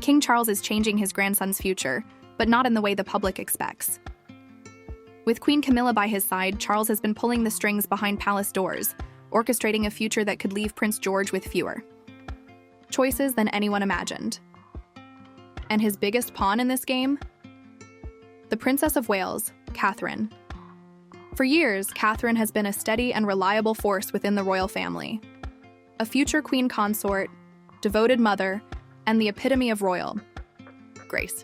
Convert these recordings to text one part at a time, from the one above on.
King Charles is changing his grandson's future, but not in the way the public expects. With Queen Camilla by his side, Charles has been pulling the strings behind palace doors, orchestrating a future that could leave Prince George with fewer choices than anyone imagined. And his biggest pawn in this game? The Princess of Wales, Catherine. For years, Catherine has been a steady and reliable force within the royal family. A future queen consort, devoted mother, and the epitome of royal grace.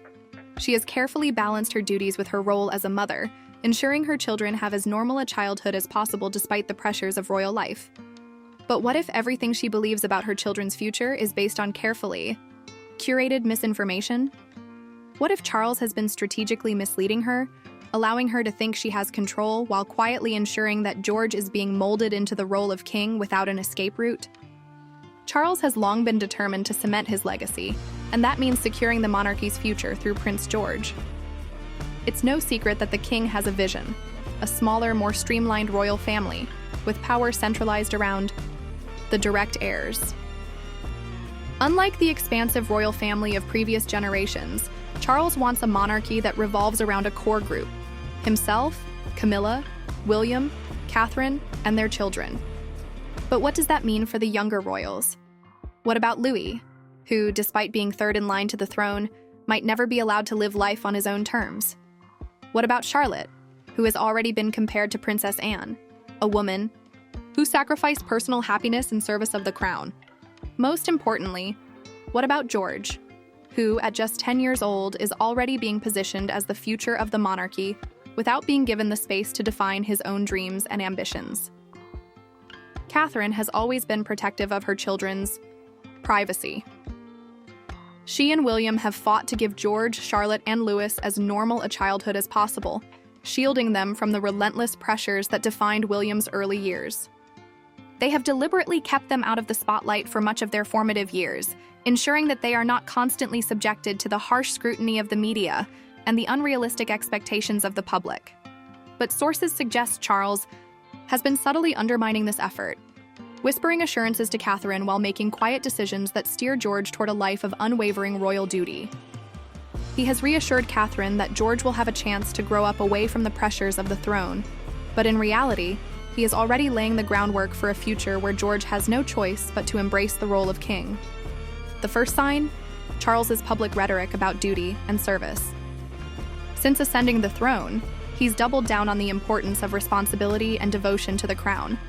She has carefully balanced her duties with her role as a mother, ensuring her children have as normal a childhood as possible despite the pressures of royal life. But what if everything she believes about her children's future is based on carefully curated misinformation? What if Charles has been strategically misleading her, allowing her to think she has control while quietly ensuring that George is being molded into the role of king without an escape route? Charles has long been determined to cement his legacy, and that means securing the monarchy's future through Prince George. It's no secret that the king has a vision, a smaller, more streamlined royal family, with power centralized around the direct heirs. Unlike the expansive royal family of previous generations, Charles wants a monarchy that revolves around a core group: himself, Camilla, William, Catherine, and their children. But what does that mean for the younger royals? What about Louis, who, despite being third in line to the throne, might never be allowed to live life on his own terms? What about Charlotte, who has already been compared to Princess Anne, a woman who sacrificed personal happiness in service of the crown? Most importantly, what about George, who, at just 10 years old, is already being positioned as the future of the monarchy without being given the space to define his own dreams and ambitions? Catherine has always been protective of her children's privacy. She and William have fought to give George, Charlotte, and Louis as normal a childhood as possible, shielding them from the relentless pressures that defined William's early years. They have deliberately kept them out of the spotlight for much of their formative years, ensuring that they are not constantly subjected to the harsh scrutiny of the media and the unrealistic expectations of the public. But sources suggest Charles has been subtly undermining this effort, whispering assurances to Catherine while making quiet decisions that steer George toward a life of unwavering royal duty. He has reassured Catherine that George will have a chance to grow up away from the pressures of the throne, but in reality, he is already laying the groundwork for a future where George has no choice but to embrace the role of king. The first sign? Charles's public rhetoric about duty and service. Since ascending the throne, he's doubled down on the importance of responsibility and devotion to the crown,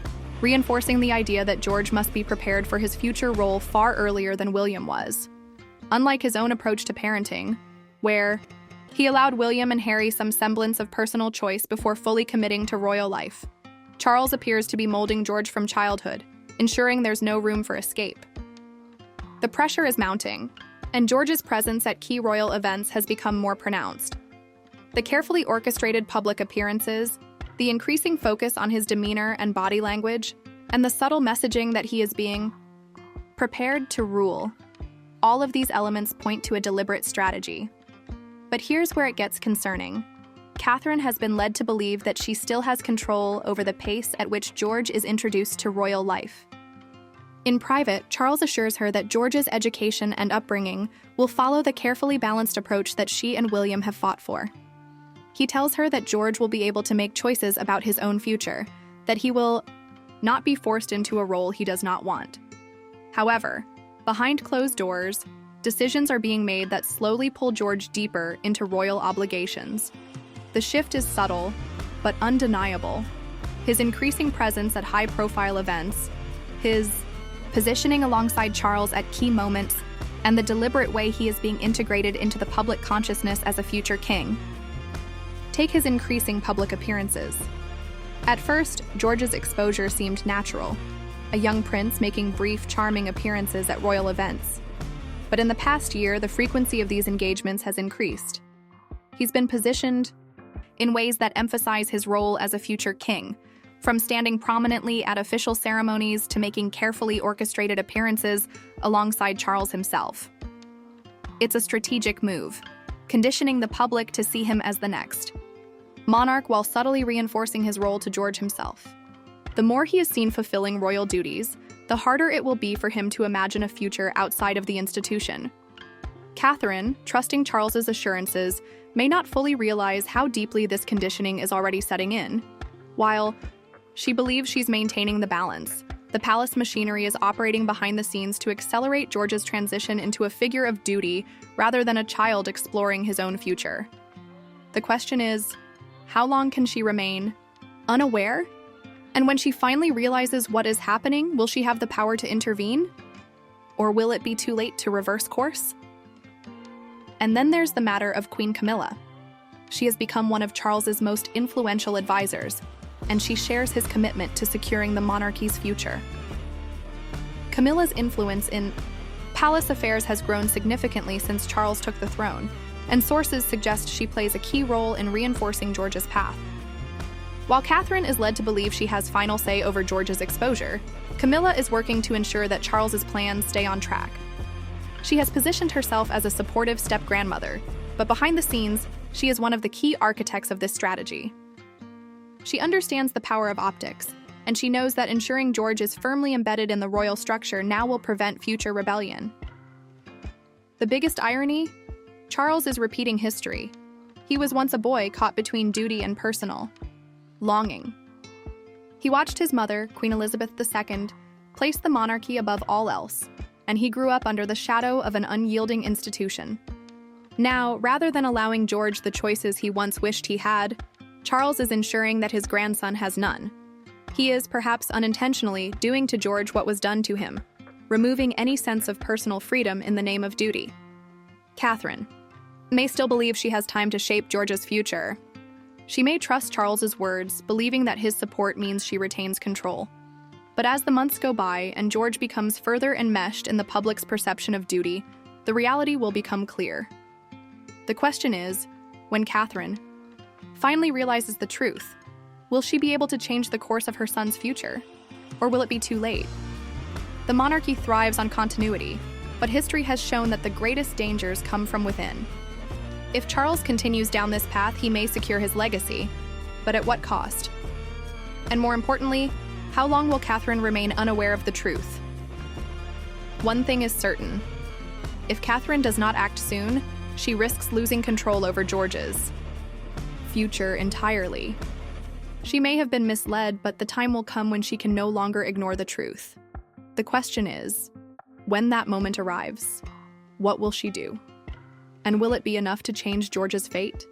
reinforcing the idea that George must be prepared for his future role far earlier than William was. Unlike his own approach to parenting, where he allowed William and Harry some semblance of personal choice before fully committing to royal life, Charles appears to be molding George from childhood, ensuring there's no room for escape. The pressure is mounting, and George's presence at key royal events has become more pronounced. The carefully orchestrated public appearances, the increasing focus on his demeanor and body language, and the subtle messaging that he is being prepared to rule. All of these elements point to a deliberate strategy. But here's where it gets concerning. Catherine has been led to believe that she still has control over the pace at which George is introduced to royal life. In private, Charles assures her that George's education and upbringing will follow the carefully balanced approach that she and William have fought for. He tells her that George will be able to make choices about his own future, that he will not be forced into a role he does not want. However, behind closed doors, decisions are being made that slowly pull George deeper into royal obligations. The shift is subtle, but undeniable. His increasing presence at high-profile events, his positioning alongside Charles at key moments, and the deliberate way he is being integrated into the public consciousness as a future king. Take his increasing public appearances. At first, George's exposure seemed natural, a young prince making brief, charming appearances at royal events. But in the past year, the frequency of these engagements has increased. He's been positioned in ways that emphasize his role as a future king, from standing prominently at official ceremonies to making carefully orchestrated appearances alongside Charles himself. It's a strategic move, conditioning the public to see him as the next monarch while subtly reinforcing his role to George himself. The more he is seen fulfilling royal duties, the harder it will be for him to imagine a future outside of the institution. Catherine, trusting Charles's assurances, may not fully realize how deeply this conditioning is already setting in. While she believes she's maintaining the balance, the palace machinery is operating behind the scenes to accelerate George's transition into a figure of duty rather than a child exploring his own future. The question is, how long can she remain unaware? And when she finally realizes what is happening, will she have the power to intervene? Or will it be too late to reverse course? And then there's the matter of Queen Camilla. She has become one of Charles's most influential advisors, and she shares his commitment to securing the monarchy's future. Camilla's influence in palace affairs has grown significantly since Charles took the throne, and sources suggest she plays a key role in reinforcing George's path. While Catherine is led to believe she has final say over George's exposure, Camilla is working to ensure that Charles's plans stay on track. She has positioned herself as a supportive step-grandmother, but behind the scenes, she is one of the key architects of this strategy. She understands the power of optics, and she knows that ensuring George is firmly embedded in the royal structure now will prevent future rebellion. The biggest irony? Charles is repeating history. He was once a boy caught between duty and personal longing. He watched his mother, Queen Elizabeth II, place the monarchy above all else, and he grew up under the shadow of an unyielding institution. Now, rather than allowing George the choices he once wished he had, Charles is ensuring that his grandson has none. He is, perhaps unintentionally, doing to George what was done to him, removing any sense of personal freedom in the name of duty. Catherine may still believe she has time to shape George's future. She may trust Charles's words, believing that his support means she retains control. But as the months go by and George becomes further enmeshed in the public's perception of duty, the reality will become clear. The question is, when Catherine finally realizes the truth, will she be able to change the course of her son's future? Or will it be too late? The monarchy thrives on continuity, but history has shown that the greatest dangers come from within. If Charles continues down this path, he may secure his legacy, but at what cost? And more importantly, how long will Catherine remain unaware of the truth? One thing is certain. If Catherine does not act soon, she risks losing control over George's future entirely. She may have been misled, but the time will come when she can no longer ignore the truth. The question is, when that moment arrives, what will she do? And will it be enough to change George's fate?